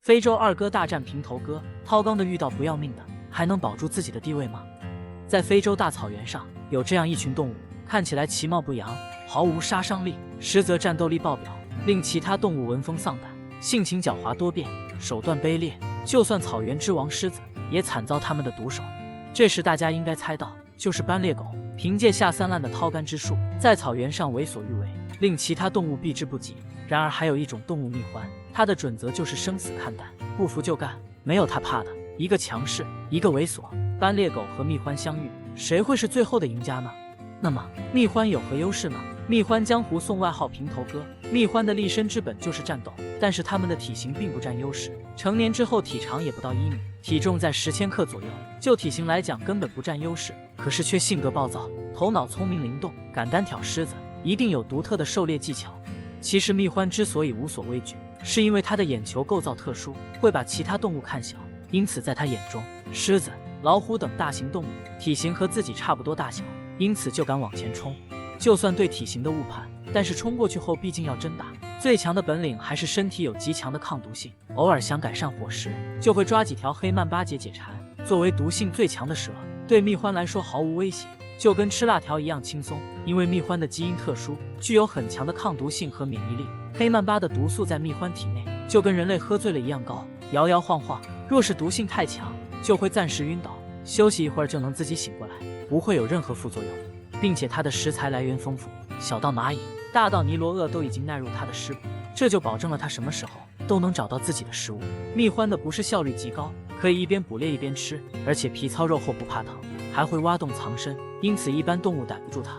非洲二哥大战平头哥，涛刚的遇到不要命的，还能保住自己的地位吗？在非洲大草原上，有这样一群动物，看起来其貌不扬，毫无杀伤力，实则战斗力爆表，令其他动物闻风丧胆，性情狡猾多变，手段卑劣，就算草原之王狮子，也惨遭他们的毒手。这时大家应该猜到，就是斑鬣狗。凭借下三滥的掏肝之术，在草原上为所欲为，令其他动物避之不及。然而还有一种动物蜜獾，它的准则就是生死看淡，不服就干，没有它怕的。一个强势，一个猥琐，斑鬣狗和蜜獾相遇，谁会是最后的赢家呢？那么蜜獾有何优势呢？蜜獾江湖送外号平头哥，蜜獾的立身之本就是战斗，但是它们的体型并不占优势，成年之后体长也不到1米，体重在10千克左右，就体型来讲根本不占优势，可是却性格暴躁，头脑聪明灵动，敢单挑狮子，一定有独特的狩猎技巧。其实蜜獾之所以无所畏惧，是因为它的眼球构造特殊，会把其他动物看小，因此在它眼中，狮子、老虎等大型动物体型和自己差不多大小，因此就敢往前冲。就算对体型的误判，但是冲过去后毕竟要真打，最强的本领还是身体有极强的抗毒性，偶尔想改善伙食，就会抓几条黑曼巴结解馋。作为毒性最强的蛇，对蜜獾来说毫无威胁，就跟吃辣条一样轻松。因为蜜獾的基因特殊，具有很强的抗毒性和免疫力，黑曼巴的毒素在蜜獾体内就跟人类喝醉了一样高，摇摇晃晃，若是毒性太强，就会暂时晕倒，休息一会儿就能自己醒过来，不会有任何副作用。并且它的食材来源丰富，小到蚂蚁，大到尼罗鳄都已经纳入它的食谱，这就保证了它什么时候都能找到自己的食物。蜜獾的捕食效率极高，可以一边捕猎一边吃，而且皮糙肉厚不怕疼，还会挖洞藏身，因此一般动物逮不住它。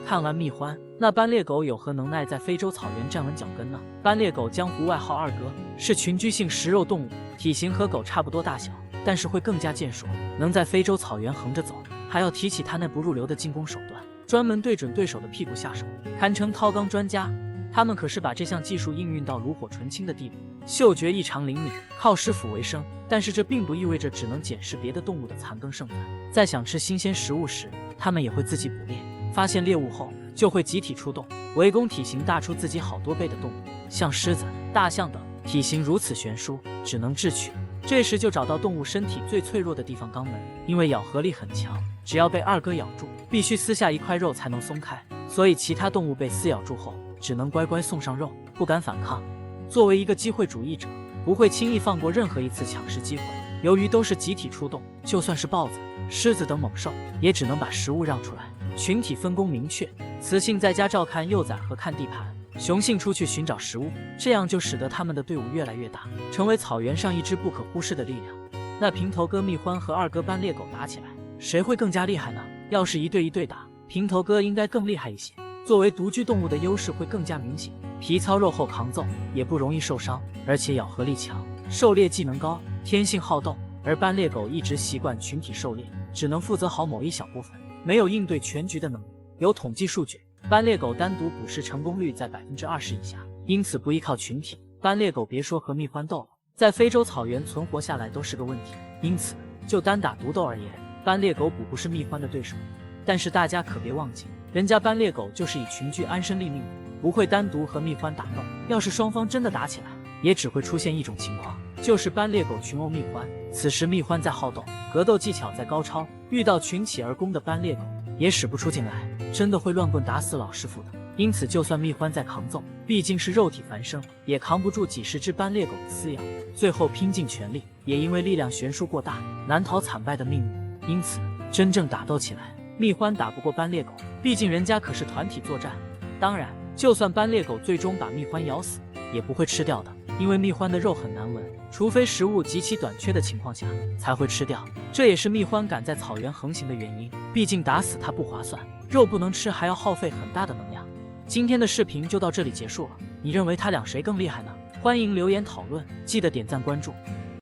看完蜜獾，那斑鬣狗有何能耐在非洲草原站稳脚跟呢？斑鬣狗江湖外号二哥，是群居性食肉动物，体型和狗差不多大小，但是会更加健硕，能在非洲草原横着走。还要提起他那不入流的进攻手段，专门对准对手的屁股下手，堪称掏钢专家。他们可是把这项技术应用到炉火纯青的地步，嗅觉异常灵敏，靠食腐为生。但是这并不意味着只能捡食别的动物的残羹剩饭，在想吃新鲜食物时，他们也会自己捕猎，发现猎物后就会集体出动，围攻体型大出自己好多倍的动物，像狮子、大象等，体型如此悬殊，只能智取。这时就找到动物身体最脆弱的地方肛门，因为咬合力很强，只要被二哥咬住，必须撕下一块肉才能松开，所以其他动物被撕咬住后，只能乖乖送上肉，不敢反抗。作为一个机会主义者，不会轻易放过任何一次抢食机会。由于都是集体出动，就算是豹子、狮子等猛兽，也只能把食物让出来，群体分工明确。雌性在家照看幼崽和看地盘，雄性出去寻找食物，这样就使得他们的队伍越来越大，成为草原上一支不可忽视的力量。那平头哥蜜獾和二哥斑鬣狗打起来，谁会更加厉害呢？要是1对1对打，平头哥应该更厉害一些。作为独居动物的优势会更加明显，皮糙肉厚抗揍，也不容易受伤，而且咬合力强，狩猎技能高，天性好斗。而斑鬣狗一直习惯群体狩猎，只能负责好某一小部分，没有应对全局的能力。有统计数据，斑鬣狗单独捕食成功率在20%以下，因此不依靠群体，斑鬣狗别说和蜜獾斗了，在非洲草原存活下来都是个问题。因此就单打独斗而言，斑鬣狗不是蜜獾的对手。但是大家可别忘记，人家斑鬣狗就是以群居安身立命的，不会单独和蜜獾打斗。要是双方真的打起来，也只会出现一种情况，就是斑鬣狗群殴蜜獾，此时蜜獾在好斗，格斗技巧在高超，遇到群起而攻的斑鬣狗也使不出劲来，真的会乱棍打死老师傅的。因此就算蜜獾在抗揍，毕竟是肉体繁生，也扛不住几十只斑鬣狗的撕咬，最后拼尽全力，也因为力量悬殊过大，难逃惨败的命运。因此真正打斗起来，蜜獾打不过斑鬣狗，毕竟人家可是团体作战。当然就算斑鬣狗最终把蜜獾咬死，也不会吃掉的，因为蜜獾的肉很难闻，除非食物极其短缺的情况下才会吃掉。这也是蜜獾敢在草原横行的原因，毕竟打死它不划算，肉不能吃还要耗费很大的能量。今天的视频就到这里结束了，你认为他俩谁更厉害呢？欢迎留言讨论，记得点赞关注。